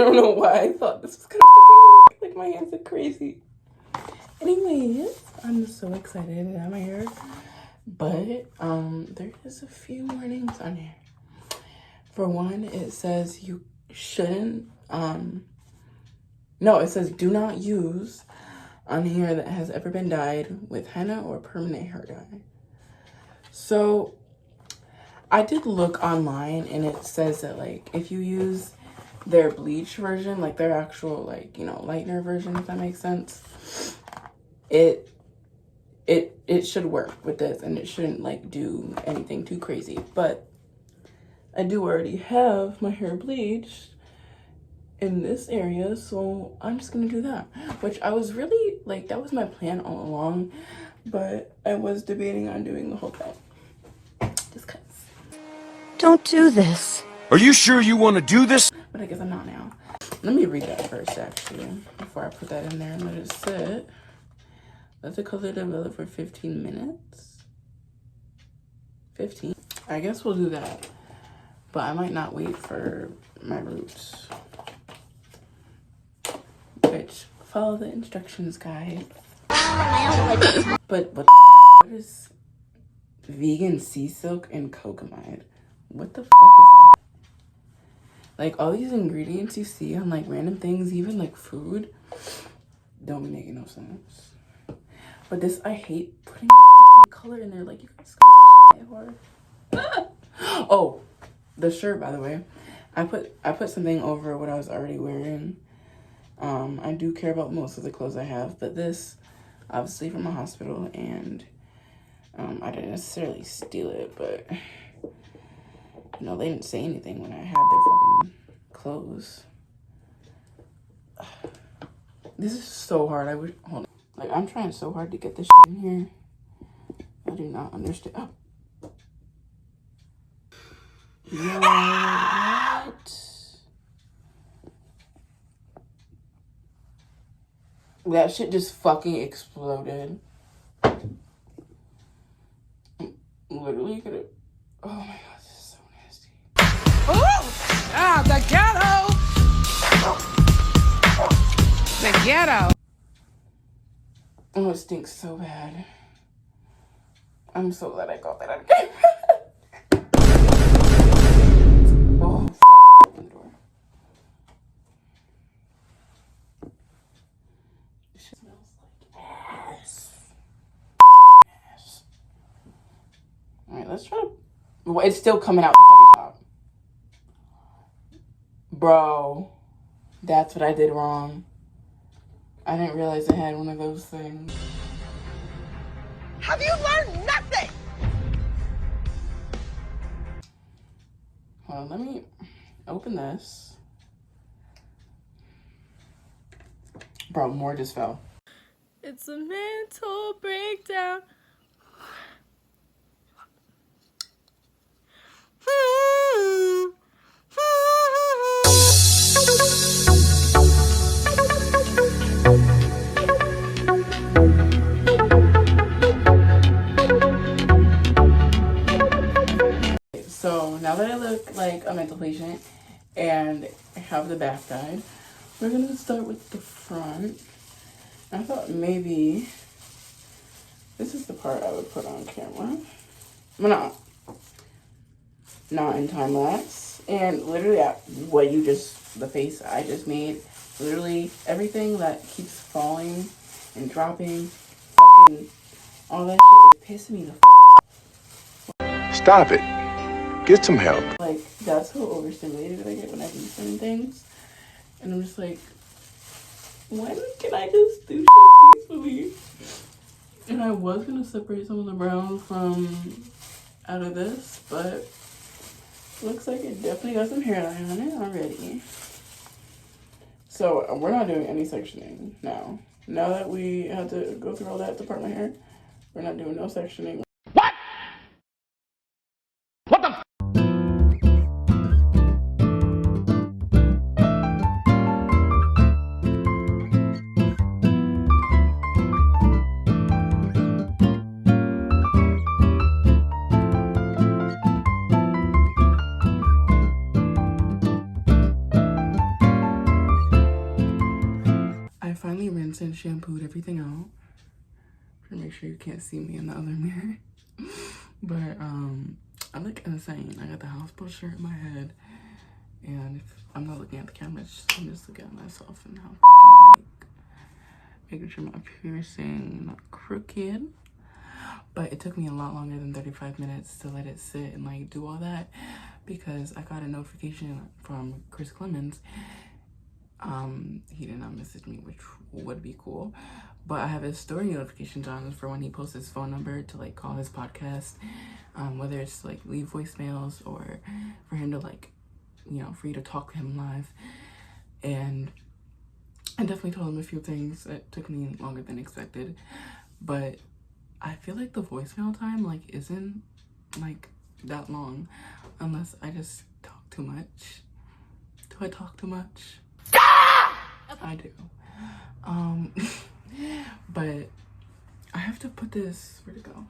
don't know why I thought this was gonna fucking work. Like, my hands are crazy. Anyways, I'm so excited to have my hair. But there is a few warnings on here. For one, it says you shouldn't no, it says do not use on hair that has ever been dyed with henna or permanent hair dye. So I did look online, and it says that, like, if you use their bleach version, like their actual, like, you know, lightener version, if that makes sense, it should work with this, and it shouldn't, like, do anything too crazy. But I do already have my hair bleached in this area, so I'm just gonna do that, which I was really, like, that was my plan all along, but I was debating on doing the whole thing just cause. Don't do this. Are you sure you want to do this? But I guess I'm not now. Let me read that first, actually, before I put that in there and let it sit. Let the color develop for 15 minutes. 15. I guess we'll do that, but I might not wait for my roots. Which, follow the instructions, guys. But what is vegan sea silk and cocamide? What the fuck is that? Like, all these ingredients you see on, like, random things, even, like, food, don't be making no sense. But this, I hate putting color in there. Like, you guys squeeze that shit hard. Oh, the shirt, by the way. I put something over what I was already wearing. I do care about most of the clothes I have, but this, obviously from a hospital, and I didn't necessarily steal it, but, you know, they didn't say anything when I had their fucking clothes. This is so hard. I wish, hold on. Like, I'm trying so hard to get this shit in here. I do not understand. Oh. What? That shit just fucking exploded. Literally could have. Oh my god, this is so nasty. Oh! Ah, the ghetto! The ghetto! Oh, it stinks so bad. I'm so glad I got that out of camera. Oh, fuck. Open the door. This shit smells like ass. Ass. Alright, let's try to. Well, it's still coming out the fucking top. Bro, that's what I did wrong. I didn't realize I had one of those things. Have you learned nothing? Hold on, let me open this. Bro, more just fell. It's a mental breakdown. So now that I look like a mental patient and have the back dyed, we're gonna start with the front. I thought maybe this is the part I would put on camera. Well, not in time lapse. And literally what the face I just made, literally everything that keeps falling and dropping, fucking all that shit is pissing me the fuck off. Stop it. Get some help. Like, that's how overstimulated I get when I do certain things. And I'm just like, when can I just do shit peacefully? And I was gonna separate some of the brown from out of this, but looks like it definitely got some hairline on it already. So we're not doing any sectioning now. Now that we had to go through all that to part my hair, we're not doing no sectioning. and shampooed everything out to make sure you can't see me in the other mirror. But I look insane. I got the houseboat shirt in my head, and if I'm not looking at the camera, I'm just looking at myself and how fucking like making sure my piercing not crooked. But it took me a lot longer than 35 minutes to let it sit and like do all that, because I got a notification from Chris Clemens. He did not message me, which would be cool, but I have his story notifications on for when he posts his phone number to like call his podcast, whether it's like leave voicemails or for him to like, you know, for you to talk to him live. And I definitely told him a few things that took me longer than expected, but I feel like the voicemail time like isn't like that long unless I just talk too much. Do I talk too much? I do. But I have to put this, where'd it go?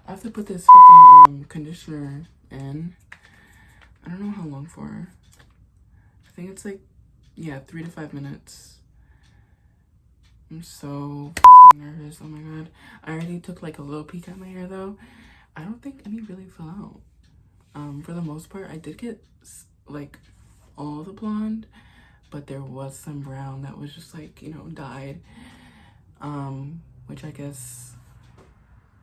I have to put this fucking conditioner in. I don't know how long for. I think it's like, yeah, 3 to 5 minutes. I'm so fucking nervous. Oh my god. I already took like a little peek at my hair though. I don't think any really fell out. For the most part, I did get like all the blonde, but there was some brown that was just like, you know, dyed. Which I guess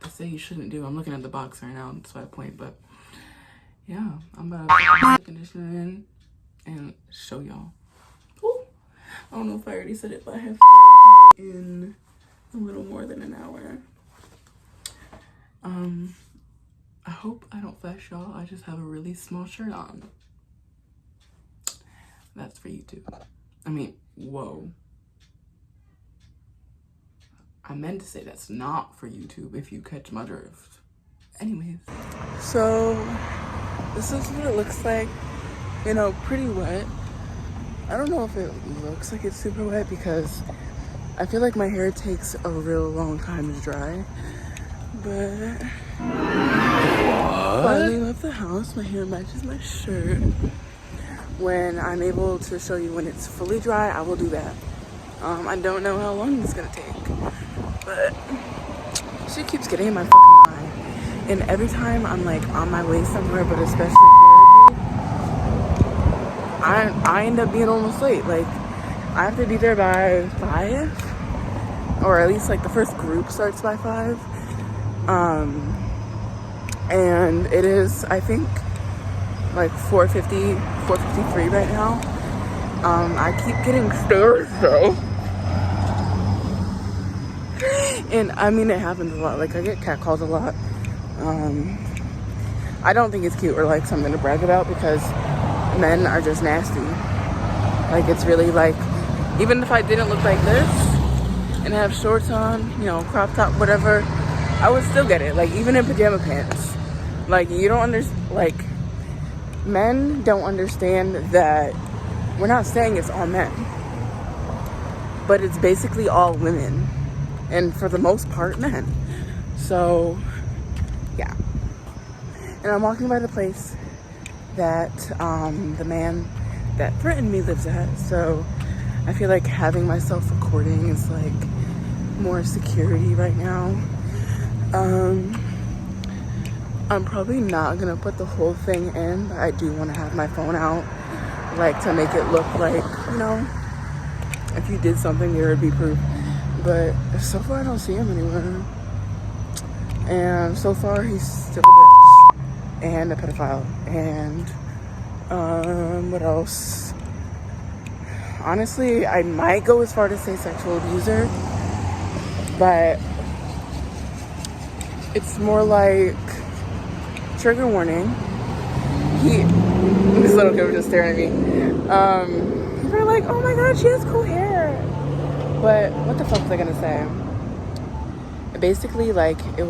they say you shouldn't do. I'm looking at the box right now, that's my point, but yeah, I'm about to put the conditioner in and show y'all. I don't know if I already said it, but I have in a little more than an hour. I hope I don't flash y'all. I just have a really small shirt on. That's for YouTube. I mean, whoa. I meant to say that's not for YouTube, if you catch my drift. Anyways. So, this is what it looks like. You know, pretty wet. I don't know if it looks like it's super wet because I feel like my hair takes a real long time to dry. But finally left the house. My hair matches my shirt. When I'm able to show you when it's fully dry, I will do that. I don't know how long it's gonna take, but she keeps getting in my fucking eye. And every time I'm like on my way somewhere, but especially therapy, I end up being almost late. Like, I have to be there by 5, or at least like the first group starts by 5. And it is, I think, like 4:50, 4:53 right now. I keep getting stares though. And I mean, it happens a lot. Like, I get catcalled a lot. I don't think it's cute or like something to brag about, because men are just nasty. Like, it's really like, even if I didn't look like this and have shorts on, you know, crop top, whatever, I would still get it. Like, even in pajama pants. Like, you don't understand, like, men don't understand that we're not saying it's all men, but it's basically all women, and for the most part men. So yeah. And I'm walking by the place that the man that threatened me lives at, so I feel like having myself recording is like more security right now. I'm probably not gonna put the whole thing in, but I do want to have my phone out, like, to make it look like, you know, if you did something, there would be proof. But so far, I don't see him anywhere. And so far, he's still a bitch and a pedophile. And what else? Honestly, I might go as far to say sexual abuser, but it's more like trigger warning. This little kid was just staring at me. People are like, oh my god, she has cool hair. But what the fuck was I gonna say? Basically, like, we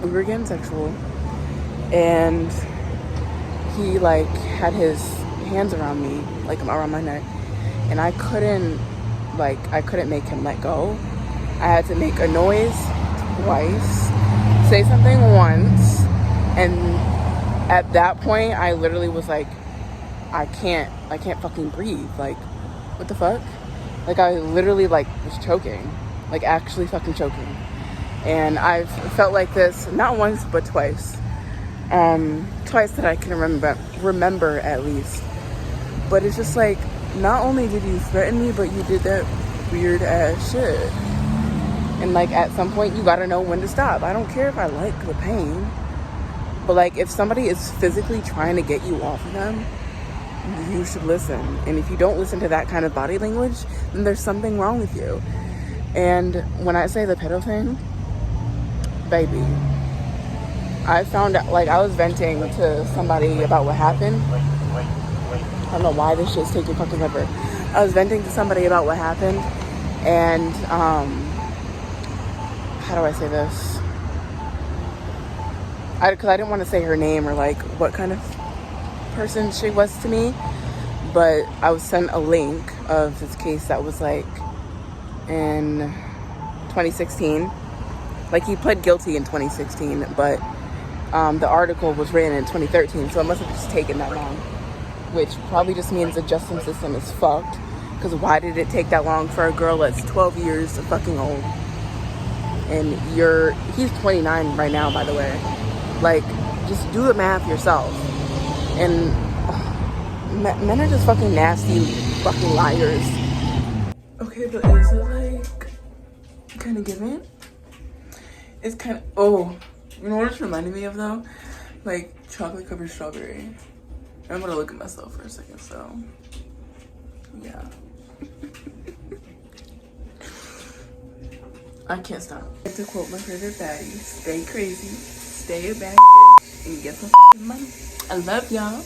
were getting sexual, and he like had his hands around me, like around my neck, and I couldn't make him let go. I had to make a noise twice, say something once, and at that point I literally was like, I can't fucking breathe. Like, what the fuck? Like, I literally, like, was choking. Like, actually fucking choking. And I've felt like this, not once, but twice. Twice that I can remember at least. But it's just like, not only did you threaten me, but you did that weird ass shit. And like, at some point you gotta know when to stop. I don't care if I like the pain, but like, if somebody is physically trying to get you off of them, you should listen. And if you don't listen to that kind of body language, then there's something wrong with you. And when I say the pedo thing, baby, I found out, like, I was venting to somebody about what happened. I don't know why this shit's taking fucking forever. I was venting to somebody about what happened, and how do I say this? Because I didn't want to say her name or like what kind of person she was to me, but I was sent a link of this case that was like in 2016. Like, he pled guilty in 2016, but the article was written in 2013, so it must have just taken that long, which probably just means the justice system is fucked. Because why did it take that long for a girl that's 12 years fucking old? And he's 29 right now, by the way. Like, just do the math yourself. And men are just fucking nasty fucking liars. Okay, but is it like kind of giving? It's kind of, oh, you know what it's reminding me of though? Like, chocolate covered strawberry. I'm gonna look at myself for a second, so yeah. I can't stop. To quote my favorite baddie, stay crazy, stay a bad bitch, and get some fucking money. I love y'all.